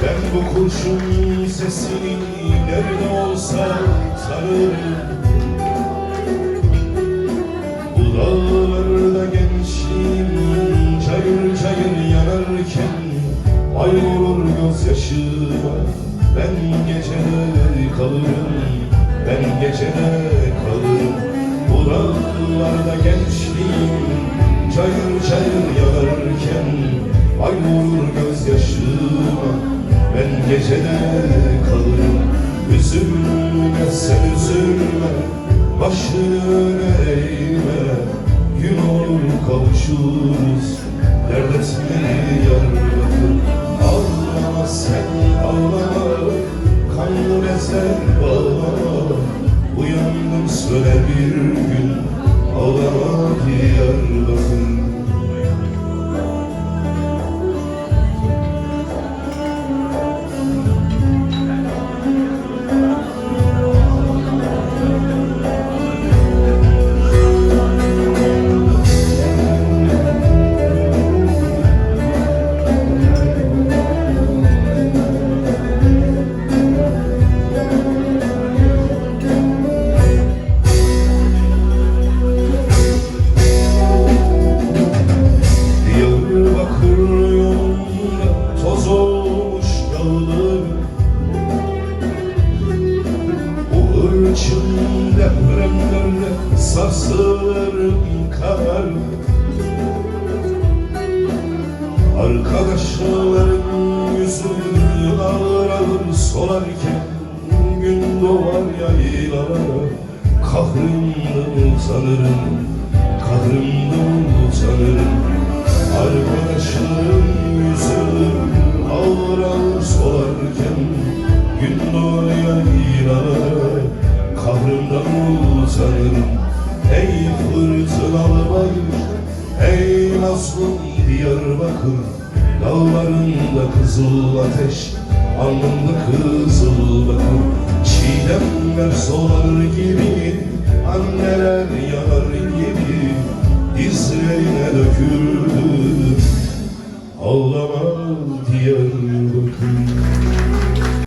Ben bu kurşun sesini nerede olsa tanırım. Bu dağlarda gençliğim cayır cayır yanarken ay vurur gözyaşıma. Ben gecede kalırım, ben gecede kalırım. Bu dağlarda gençliğim cayır cayır yanarken ay vurur gözyaşıma. Ben gecede kalırım. Üzülme sen üzülme, başını eğme. Gün olur kavuşuruz, dert etme yar bakın. Ağlama sen ağlama, kanlı ezer bağlama. Uyandım söyle bir gün, ağlama yar bakın. Toz olmuş dağlar, bu hırçın depremlerle sarsılır karar. Arkadaşların yüzü ağır ağır solarken gün doğar yaylalara. Kahrımdan utanırım, kahrımdan utanırım. Arkadaşlarım yüzü ağır ağır solarken gün doğar yaylalara. Kahrımdan utanırım. Ey fırtınalı bayır, ey mazlum Diyarbakır. Dağlarında kızıl ateş, alnında kızıl bakır. Çiğdemler solar gibi, anneler yanar gibi dizlerine döküldü. Ağlama Diyarbakır.